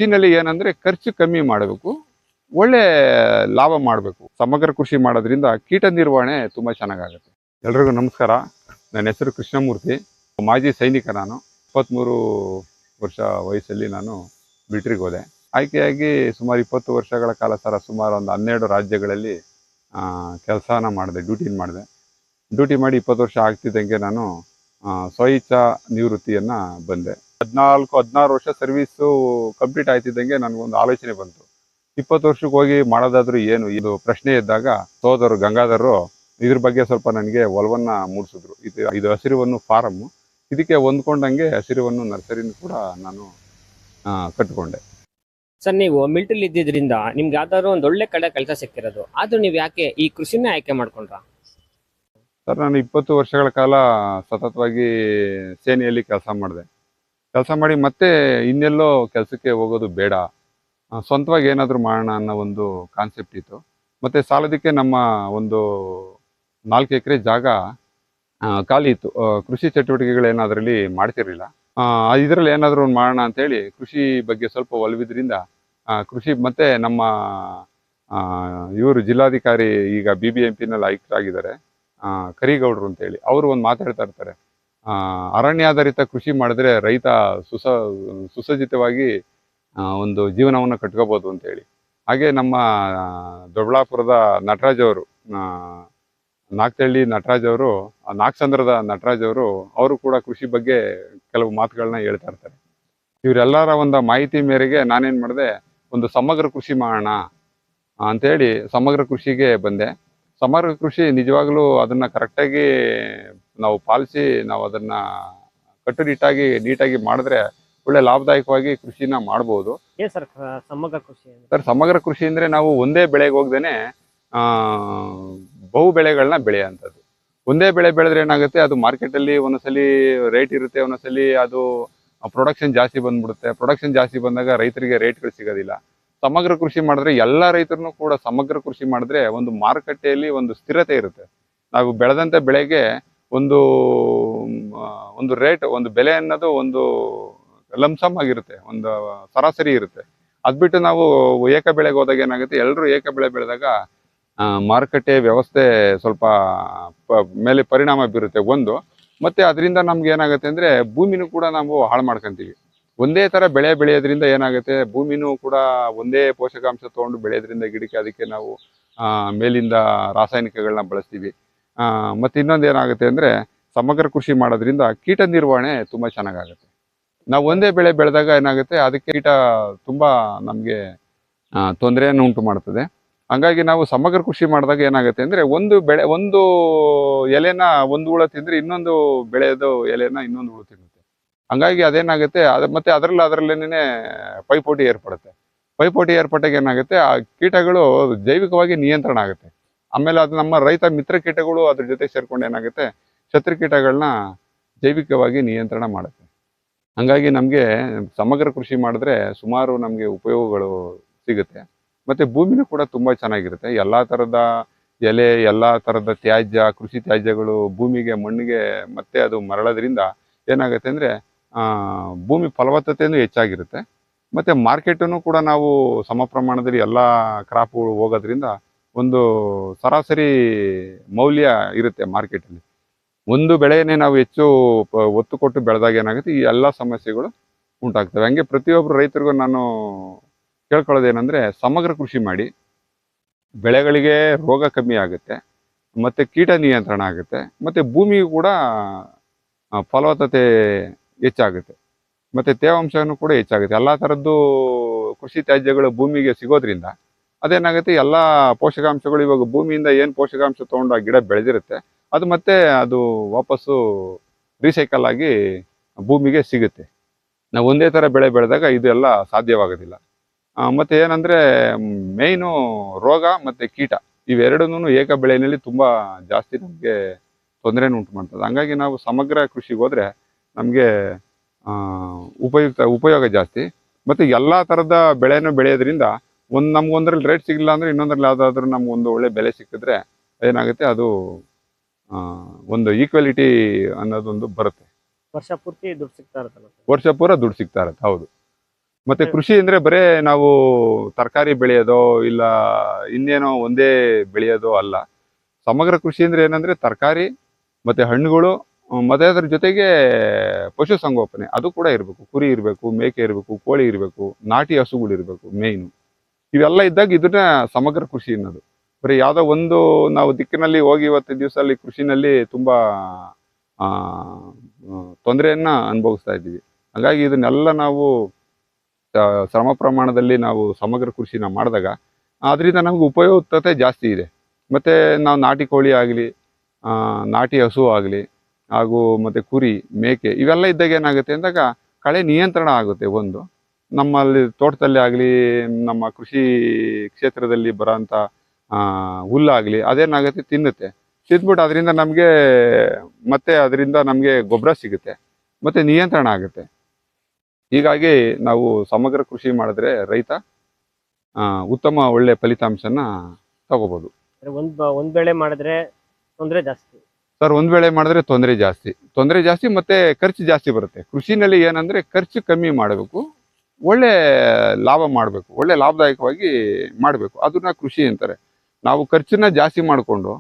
ಕೃಷಿನಲ್ಲಿ ಏನಂದ್ರೆ ಖರ್ಚು ಕಮ್ಮಿ ಮಾಡಬೇಕು, ಒಳ್ಳೆ ಲಾಭ ಮಾಡಬೇಕು. ಸಮಗ್ರ ಕೃಷಿ ಮಾಡೋದ್ರಿಂದ ಕೀಟ ನಿರ್ವಹಣೆ ತುಂಬಾ ಚೆನ್ನಾಗಾಗುತ್ತೆ. ಎಲ್ರಿಗೂ ನಮಸ್ಕಾರ. ನನ್ನ ಹೆಸರು ಕೃಷ್ಣಮೂರ್ತಿ, ಮಾಜಿ ಸೈನಿಕ. ನಾನು 23 ವರ್ಷ ವಯಸ್ಸಲ್ಲಿ ನಾನು ಮಿಲಿಟರಿಗೆ ಹೋದೆ. ಆಯ್ಕೆಯಾಗಿ ಸುಮಾರು 20 ವರ್ಷಗಳ ಕಾಲ ಸುಮಾರು ಒಂದು 12 ರಾಜ್ಯಗಳಲ್ಲಿ ಕೆಲಸನ ಮಾಡಿದೆ, ಡ್ಯೂಟಿ ಮಾಡಿ 20 ವರ್ಷ ಆಗ್ತಿದ್ದಂಗೆ ನಾನು ಸ್ವಇಚ್ಛಾ ನಿವೃತ್ತಿಯನ್ನು ಬಂದೆ. 14-16 ವರ್ಷ ಸರ್ವೀಸು ಕಂಪ್ಲೀಟ್ ಆಯ್ತಿದ್ದಂಗೆ ನನಗೊಂದು ಆಲೋಚನೆ ಬಂತು, 20 ವರ್ಷಕ್ಕೆ ಹೋಗಿ ಮಾಡೋದಾದ್ರೂ ಏನು ಇದು ಪ್ರಶ್ನೆ ಇದ್ದಾಗ ಸೋದರರು ಗಂಗಾಧರರು ಇದ್ರ ಬಗ್ಗೆ ಸ್ವಲ್ಪ ನನಗೆ ಒಲವನ್ನು ಮೂಡಿಸಿದ್ರು. ಇದು ಹಸಿರುವನ್ನು ಫಾರಮ್ಮು, ಇದಕ್ಕೆ ಹೊಂದ್ಕೊಂಡಂಗೆ ಹಸಿರುವನ್ನು ನರ್ಸರಿನೂ ಕೂಡ ನಾನು ಕಟ್ಟಿಕೊಂಡೆ. ಸರ್, ನೀವು ಮಿಲಿಟರಿ ಇದ್ದಿದ್ರಿಂದ ನಿಮ್ಗೆ ಯಾವ್ದಾದ್ರು ಒಂದು ಒಳ್ಳೆ ಕಡೆ ಕೆಲಸ ಸಿಕ್ಕಿರೋದು, ಆದ್ರೂ ನೀವು ಯಾಕೆ ಈ ಕೃಷಿನೇ ಆಯ್ಕೆ ಮಾಡ್ಕೊಂಡ್ರ? ಸರ್, ನಾನು 20 ವರ್ಷಗಳ ಕಾಲ ಸತತವಾಗಿ ಸೇನೆಯಲ್ಲಿ ಕೆಲಸ ಮಾಡಿ ಮತ್ತೆ ಇನ್ನೆಲ್ಲೋ ಕೆಲಸಕ್ಕೆ ಹೋಗೋದು ಬೇಡ, ಸ್ವಂತವಾಗಿ ಏನಾದರೂ ಮಾಡೋಣ ಅನ್ನೋ ಒಂದು ಕಾನ್ಸೆಪ್ಟ್ ಇತ್ತು. ಮತ್ತು ಸಾಲದಕ್ಕೆ ನಮ್ಮ ಒಂದು 4 ಎಕರೆ ಜಾಗ ಖಾಲಿ ಇತ್ತು. ಕೃಷಿ ಚಟುವಟಿಕೆಗಳೇನಾದ್ರಲ್ಲಿ ಮಾಡ್ತಿರ್ಲಿಲ್ಲ. ಇದರಲ್ಲಿ ಏನಾದರೂ ಒಂದು ಮಾಡೋಣ ಅಂತೇಳಿ ಕೃಷಿ ಬಗ್ಗೆ ಸ್ವಲ್ಪ ಒಲವಿದ್ರಿಂದ ಕೃಷಿ ಮತ್ತು ನಮ್ಮ ಇವರು ಜಿಲ್ಲಾಧಿಕಾರಿ ಈಗ BBMPನಲ್ಲಿ ಆಯುಕ್ತರಾಗಿದ್ದಾರೆ, ಕರಿಗೌಡರು ಅಂತೇಳಿ, ಅವರು ಒಂದು ಮಾತಾಡ್ತಾ ಇರ್ತಾರೆ, ಅರಣ್ಯಾಧಾರಿತ ಕೃಷಿ ಮಾಡಿದ್ರೆ ರೈತ ಸುಸಜ್ಜಿತವಾಗಿ ಒಂದು ಜೀವನವನ್ನು ಕಟ್ಕೋಬೋದು ಅಂತೇಳಿ. ಹಾಗೆ ನಮ್ಮ ದೊಡ್ಡಬಳ್ಳಾಪುರದ ನಟರಾಜ್ ಅವರು, ನಾಗತಳ್ಳಿ ನಟರಾಜ್ ಅವರು, ನಾಗಸಂದ್ರದ ನಟರಾಜ್ ಅವರು ಕೂಡ ಕೃಷಿ ಬಗ್ಗೆ ಕೆಲವು ಮಾತುಗಳನ್ನ ಹೇಳ್ತಾ ಇರ್ತಾರೆ. ಇವರೆಲ್ಲರ ಒಂದು ಮಾಹಿತಿ ಮೇರೆಗೆ ನಾನೇನು ಮಾಡಿದೆ, ಒಂದು ಸಮಗ್ರ ಕೃಷಿ ಮಾಡೋಣ ಅಂತೇಳಿ ಸಮಗ್ರ ಕೃಷಿಗೆ ಬಂದೆ. ಸಮಗ್ರ ಕೃಷಿ ನಿಜವಾಗ್ಲೂ ಅದನ್ನು ಕರೆಕ್ಟಾಗಿ ನಾವು ಪಾಲಿಸಿ ನಾವು ಅದನ್ನು ಕಟ್ಟುನಿಟ್ಟಾಗಿ ನೀಟಾಗಿ ಮಾಡಿದ್ರೆ ಒಳ್ಳೆ ಲಾಭದಾಯಕವಾಗಿ ಕೃಷಿನ ಮಾಡ್ಬೋದು. ಸರ್, ಸಮಗ್ರ ಕೃಷಿ ಸರ್, ಸಮಗ್ರ ಕೃಷಿ ಅಂದರೆ ನಾವು ಒಂದೇ ಬೆಳೆಗೆ ಹೋಗ್ದೇನೆ ಬಹು ಬೆಳೆಗಳನ್ನ ಬೆಳೆಯೋಂಥದ್ದು. ಒಂದೇ ಬೆಳೆ ಬೆಳೆದ್ರೆ ಏನಾಗುತ್ತೆ, ಅದು ಮಾರ್ಕೆಟಲ್ಲಿ ಒಂದೊಂದ್ಸಲಿ ರೇಟ್ ಇರುತ್ತೆ, ಒಂದೊಂದ್ಸಲಿ ಅದು ಪ್ರೊಡಕ್ಷನ್ ಜಾಸ್ತಿ ಬಂದ್ಬಿಡುತ್ತೆ. ಪ್ರೊಡಕ್ಷನ್ ಜಾಸ್ತಿ ಬಂದಾಗ ರೈತರಿಗೆ ರೇಟ್ಗಳು ಸಿಗೋದಿಲ್ಲ. ಸಮಗ್ರ ಕೃಷಿ ಮಾಡಿದ್ರೆ ಎಲ್ಲ ರೈತರನ್ನು ಕೂಡ ಸಮಗ್ರ ಕೃಷಿ ಮಾಡಿದ್ರೆ ಒಂದು ಮಾರುಕಟ್ಟೆಯಲ್ಲಿ ಒಂದು ಸ್ಥಿರತೆ ಇರುತ್ತೆ. ನಾವು ಬೆಳೆದಂಥ ಬೆಳೆಗೆ ಒಂದು ರೇಟ್, ಒಂದು ಬೆಲೆ ಅನ್ನೋದು ಒಂದು ಲಂಸಮ್ ಆಗಿರುತ್ತೆ, ಒಂದು ಸರಾಸರಿ ಇರುತ್ತೆ. ಅದ್ಬಿಟ್ಟು ನಾವು ಏಕ ಬೆಳೆಗೆ ಹೋದಾಗ ಏನಾಗುತ್ತೆ, ಎಲ್ಲರೂ ಏಕ ಬೆಳೆ ಬೆಳೆದಾಗ ಮಾರುಕಟ್ಟೆ ವ್ಯವಸ್ಥೆ ಸ್ವಲ್ಪ ಮೇಲೆ ಪರಿಣಾಮ ಬೀರುತ್ತೆ ಒಂದು. ಮತ್ತು ಅದರಿಂದ ನಮ್ಗೆ ಏನಾಗುತ್ತೆ ಅಂದರೆ ಭೂಮಿನೂ ಕೂಡ ನಾವು ಹಾಳು ಮಾಡ್ಕೊತೀವಿ. ಒಂದೇ ಥರ ಬೆಳೆ ಬೆಳೆಯೋದ್ರಿಂದ ಏನಾಗುತ್ತೆ, ಭೂಮಿನೂ ಕೂಡ ಒಂದೇ ಪೋಷಕಾಂಶ ತೊಗೊಂಡು ಬೆಳೆಯೋದ್ರಿಂದ ಗಿಡಕ್ಕೆ ಅದಕ್ಕೆ ನಾವು ಮೇಲಿಂದ ರಾಸಾಯನಿಕಗಳನ್ನ ಬಳಸ್ತೀವಿ. ಮತ್ತು ಇನ್ನೊಂದು ಏನಾಗುತ್ತೆ ಅಂದರೆ, ಸಮಗ್ರ ಕೃಷಿ ಮಾಡೋದ್ರಿಂದ ಕೀಟ ನಿರ್ವಹಣೆ ತುಂಬ ಚೆನ್ನಾಗಾಗುತ್ತೆ. ನಾವು ಒಂದೇ ಬೆಳೆ ಬೆಳೆದಾಗ ಏನಾಗುತ್ತೆ, ಅದಕ್ಕೆ ಕೀಟ ತುಂಬ ನಮಗೆ ತೊಂದರೆಯನ್ನು ಉಂಟು ಮಾಡ್ತದೆ. ಹಂಗಾಗಿ ನಾವು ಸಮಗ್ರ ಕೃಷಿ ಮಾಡಿದಾಗ ಏನಾಗುತ್ತೆ ಅಂದರೆ, ಒಂದು ಎಲೆನ ಒಂದು ಹುಳ ತಿಂದರೆ ಇನ್ನೊಂದು ಬೆಳೆಯೋದು ಎಲೆನ ಇನ್ನೊಂದು ಹುಳು ತಿನ್ನುತ್ತೆ. ಹಂಗಾಗಿ ಅದೇನಾಗುತ್ತೆ, ಮತ್ತೆ ಅದರಲ್ಲೇನೇ ಪೈಪೋಟಿ ಏರ್ಪಟ್ಟಾಗ ಏನಾಗುತ್ತೆ, ಆ ಕೀಟಗಳು ಜೈವಿಕವಾಗಿ ನಿಯಂತ್ರಣ ಆಗುತ್ತೆ. ಆಮೇಲೆ ಅದು ನಮ್ಮ ರೈತ ಮಿತ್ರ ಕೀಟಗಳು ಅದ್ರ ಜೊತೆ ಸೇರ್ಕೊಂಡು ಏನಾಗುತ್ತೆ, ಶತ್ರು ಕೀಟಗಳನ್ನ ಜೈವಿಕವಾಗಿ ನಿಯಂತ್ರಣ ಮಾಡುತ್ತೆ. ಹಂಗಾಗಿ ನಮಗೆ ಸಮಗ್ರ ಕೃಷಿ ಮಾಡಿದ್ರೆ ಸುಮಾರು ನಮಗೆ ಉಪಯೋಗಗಳು ಸಿಗುತ್ತೆ. ಮತ್ತು ಭೂಮಿನೂ ಕೂಡ ತುಂಬ ಚೆನ್ನಾಗಿರುತ್ತೆ. ಎಲ್ಲ ಥರದ ಎಲೆ, ಎಲ್ಲ ಥರದ ತ್ಯಾಜ್ಯ, ಕೃಷಿ ತ್ಯಾಜ್ಯಗಳು ಭೂಮಿಗೆ, ಮಣ್ಣಿಗೆ ಮತ್ತೆ ಅದು ಮರಳೋದ್ರಿಂದ ಏನಾಗುತ್ತೆ ಅಂದರೆ ಭೂಮಿ ಫಲವತ್ತತೆಯೂ ಹೆಚ್ಚಾಗಿರುತ್ತೆ. ಮತ್ತು ಮಾರ್ಕೆಟನ್ನು ಕೂಡ ನಾವು ಸಮ ಪ್ರಮಾಣದಲ್ಲಿ ಎಲ್ಲ ಕ್ರಾಪ್ಗಳು ಹೋಗೋದ್ರಿಂದ ಒಂದು ಸರಾಸರಿ ಮೌಲ್ಯ ಇರುತ್ತೆ ಮಾರ್ಕೆಟಲ್ಲಿ. ಒಂದು ಬೆಳೆಯನ್ನೇ ನಾವು ಹೆಚ್ಚು ಒತ್ತು ಕೊಟ್ಟು ಬೆಳೆದಾಗ ಏನಾಗುತ್ತೆ, ಈ ಎಲ್ಲ ಸಮಸ್ಯೆಗಳು ಉಂಟಾಗ್ತವೆ. ಹಂಗೆ ಪ್ರತಿಯೊಬ್ಬರು ರೈತರಿಗೂ ನಾನು ಕೇಳ್ಕೊಳ್ಳೋದೇನೆಂದರೆ, ಸಮಗ್ರ ಕೃಷಿ ಮಾಡಿ, ಬೆಳೆಗಳಿಗೆ ರೋಗ ಕಮ್ಮಿ ಆಗುತ್ತೆ, ಮತ್ತು ಕೀಟ ನಿಯಂತ್ರಣ ಆಗುತ್ತೆ, ಮತ್ತು ಭೂಮಿಗೂ ಕೂಡ ಫಲವತ್ತತೆ ಹೆಚ್ಚಾಗುತ್ತೆ, ಮತ್ತು ತೇವಾಂಶನೂ ಕೂಡ ಹೆಚ್ಚಾಗುತ್ತೆ. ಎಲ್ಲ ಥರದ್ದು ಕೃಷಿ ತ್ಯಾಜ್ಯಗಳು ಭೂಮಿಗೆ ಸಿಗೋದ್ರಿಂದ ಅದೇನಾಗುತ್ತೆ, ಎಲ್ಲ ಪೋಷಕಾಂಶಗಳು ಇವಾಗ ಭೂಮಿಯಿಂದ ಏನು ಪೋಷಕಾಂಶ ತೊಗೊಂಡು ಆ ಗಿಡ ಬೆಳೆದಿರುತ್ತೆ, ಅದು ಮತ್ತೆ ಅದು ವಾಪಸ್ಸು ರೀಸೈಕಲ್ ಆಗಿ ಭೂಮಿಗೆ ಸಿಗುತ್ತೆ. ನಾವು ಒಂದೇ ಥರ ಬೆಳೆ ಬೆಳೆದಾಗ ಇದೆಲ್ಲ ಸಾಧ್ಯವಾಗೋದಿಲ್ಲ. ಮತ್ತು ಏನಂದರೆ, ಮೇಯ್ನು ರೋಗ ಮತ್ತು ಕೀಟ ಇವೆರಡನ್ನೂ ಏಕ ಬೆಳೆಯಲ್ಲಿ ತುಂಬ ಜಾಸ್ತಿ ನಮಗೆ ತೊಂದರೆನ ಉಂಟು ಮಾಡ್ತದೆ. ಹಂಗಾಗಿ ನಾವು ಸಮಗ್ರ ಕೃಷಿಗೆ ಹೋದರೆ ನಮಗೆ ಉಪಯೋಗ ಜಾಸ್ತಿ. ಮತ್ತು ಎಲ್ಲ ಥರದ ಬೆಳೆನೂ ಬೆಳೆಯೋದ್ರಿಂದ ನಮ್ಗೊಂದ್ರಲ್ಲಿ ರೇಟ್ ಸಿಗಲಿಲ್ಲ ಅಂದರೆ ಇನ್ನೊಂದ್ರಲ್ಲಿ ಯಾವುದಾದ್ರೂ ನಮ್ಗೊಂದು ಒಳ್ಳೆ ಬೆಲೆ ಸಿಕ್ಕಿದ್ರೆ ಏನಾಗುತ್ತೆ, ಅದು ಒಂದು ಈಕ್ವಾಲಿಟಿ ಅನ್ನೋದೊಂದು ಬರುತ್ತೆ. ವರ್ಷ ಪೂರ್ತಿ ದುಡ್ಡು ಸಿಗ್ತಾ ಇರುತ್ತಲ್ಲ? ವರ್ಷ ಪೂರ ದುಡ್ಡು ಸಿಗ್ತಾ ಇರುತ್ತೆ, ಹೌದು. ಮತ್ತೆ ಕೃಷಿ ಅಂದ್ರೆ ಬರೇ ನಾವು ತರಕಾರಿ ಬೆಳೆಯೋದೋ ಇಲ್ಲ ಇನ್ನೇನೋ ಒಂದೇ ಬೆಳೆಯೋದೋ ಅಲ್ಲ. ಸಮಗ್ರ ಕೃಷಿ ಅಂದ್ರೆ ಏನಂದ್ರೆ ತರಕಾರಿ ಮತ್ತೆ ಹಣ್ಣುಗಳು, ಮತ್ತೆ ಅದ್ರ ಜೊತೆಗೆ ಪಶು ಸಂಗೋಪನೆ ಅದು ಕೂಡ ಇರಬೇಕು. ಕುರಿ ಇರಬೇಕು, ಮೇಕೆ ಇರಬೇಕು, ಕೋಳಿ ಇರಬೇಕು, ನಾಟಿ ಹಸುಗಳು ಇರಬೇಕು ಮೇಯ್ನು. ಇವೆಲ್ಲ ಇದ್ದಾಗ ಇದನ್ನ ಸಮಗ್ರ ಕೃಷಿ ಅನ್ನೋದು. ಬರೀ ಯಾವ್ದೋ ಒಂದು ನಾವು ದಿಕ್ಕಿನಲ್ಲಿ ಹೋಗಿ ಇವತ್ತು ದಿವಸದಲ್ಲಿ ಕೃಷಿನಲ್ಲಿ ತುಂಬಾ ತೊಂದರೆಯನ್ನ ಅನುಭವಿಸ್ತಾ ಇದ್ದೀವಿ. ಹಾಗಾಗಿ ಇದನ್ನೆಲ್ಲ ನಾವು ಶ್ರಮ ಪ್ರಮಾಣದಲ್ಲಿ ನಾವು ಸಮಗ್ರ ಕೃಷಿನ ಮಾಡಿದಾಗ ಅದರಿಂದ ನಮ್ಗೆ ಉಪಯುಕ್ತತೆ ಜಾಸ್ತಿ ಇದೆ. ಮತ್ತೆ ನಾವು ನಾಟಿ ಕೋಳಿ ಆಗಲಿ, ನಾಟಿ ಹಸು ಆಗಲಿ, ಹಾಗೂ ಮತ್ತೆ ಕುರಿ, ಮೇಕೆ ಇವೆಲ್ಲ ಇದ್ದಾಗ ಏನಾಗುತ್ತೆ ಅಂದಾಗ ಕಳೆ ನಿಯಂತ್ರಣ ಆಗುತ್ತೆ. ಒಂದು ನಮ್ಮಲ್ಲಿ ತೋಟದಲ್ಲಿ ಆಗಲಿ, ನಮ್ಮ ಕೃಷಿ ಕ್ಷೇತ್ರದಲ್ಲಿ ಬರೋಂಥ ಹುಲ್ಲಾಗಲಿ ಅದೇನಾಗುತ್ತೆ ತಿನ್ನುತ್ತೆ. ತಿಂದ್ಬಿಟ್ಟು ಅದರಿಂದ ನಮಗೆ ಗೊಬ್ಬರ ಸಿಗುತ್ತೆ, ಮತ್ತೆ ನಿಯಂತ್ರಣ ಆಗುತ್ತೆ. ಹೀಗಾಗಿ ನಾವು ಸಮಗ್ರ ಕೃಷಿ ಮಾಡಿದ್ರೆ ರೈತ ಉತ್ತಮ ಒಳ್ಳೆ ಫಲಿತಾಂಶನ ತಗೋಬಹುದು. ಒಂದ್ ಬೆಳೆ ಮಾಡಿದ್ರೆ ತೊಂದರೆ ಜಾಸ್ತಿ ಸರ್. ಒಂದ್ ಬೆಳೆ ಮಾಡಿದ್ರೆ ತೊಂದರೆ ಜಾಸ್ತಿ ಮತ್ತೆ ಖರ್ಚು ಜಾಸ್ತಿ ಬರುತ್ತೆ. ಕೃಷಿನಲ್ಲಿ ಏನಂದ್ರೆ ಖರ್ಚು ಕಮ್ಮಿ ಮಾಡಬೇಕು, ಒಳ್ಳೆ ಲಾಭ ಮಾಡಬೇಕು, ಒಳ್ಳೆ ಲಾಭದಾಯಕವಾಗಿ ಮಾಡಬೇಕು. ಅದನ್ನ ಕೃಷಿ ಅಂತಾರೆ. ನಾವು ಖರ್ಚನ್ನ ಜಾಸ್ತಿ ಮಾಡಿಕೊಂಡು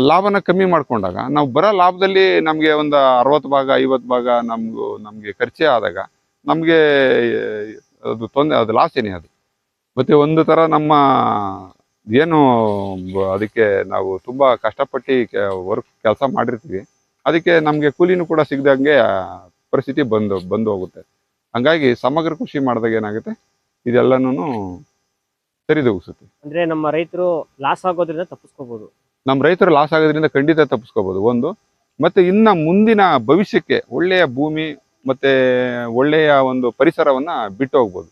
ಲಾಭನ ಕಮ್ಮಿ ಮಾಡ್ಕೊಂಡಾಗ ನಾವು ಬರೋ ಲಾಭದಲ್ಲಿ ನಮಗೆ ಒಂದು 60 ಭಾಗ 50 ಭಾಗ ನಮಗೆ ಖರ್ಚೇ ಆದಾಗ ನಮಗೆ ಅದು ಲಾಸ್ ಏನೇ ಅದು. ಮತ್ತೆ ಒಂದು ಥರ ನಮ್ಮ ಏನು ಅದಕ್ಕೆ ನಾವು ತುಂಬ ಕಷ್ಟಪಟ್ಟು ಕೆಲಸ ಮಾಡಿರ್ತೀವಿ, ಅದಕ್ಕೆ ನಮಗೆ ಕೂಲಿನೂ ಕೂಡ ಸಿಗದಂಗೆ ಪರಿಸ್ಥಿತಿ ಬಂದು ಹೋಗುತ್ತೆ. ಹಂಗಾಗಿ ಸಮಗ್ರ ಕೃಷಿ ಮಾಡಿದಾಗ ಏನಾಗುತ್ತೆ, ಇದೆಲ್ಲನೂ ಸರಿದೂಗಿಸುತ್ತೆ. ಅಂದ್ರೆ ನಮ್ಮ ರೈತರು ಲಾಸ್ ಆಗೋದ್ರಿಂದ ತಪ್ಪಿಸ್ಕೋಬಹುದು. ನಮ್ಮ ರೈತರು ಲಾಸ್ ಆಗೋದ್ರಿಂದ ಖಂಡಿತ ತಪ್ಪಿಸ್ಕೋಬಹುದು ಒಂದು. ಮತ್ತೆ ಇನ್ನ ಮುಂದಿನ ಭವಿಷ್ಯಕ್ಕೆ ಒಳ್ಳೆಯ ಭೂಮಿ ಮತ್ತೆ ಒಳ್ಳೆಯ ಒಂದು ಪರಿಸರವನ್ನ ಬಿಟ್ಟು ಹೋಗ್ಬೋದು.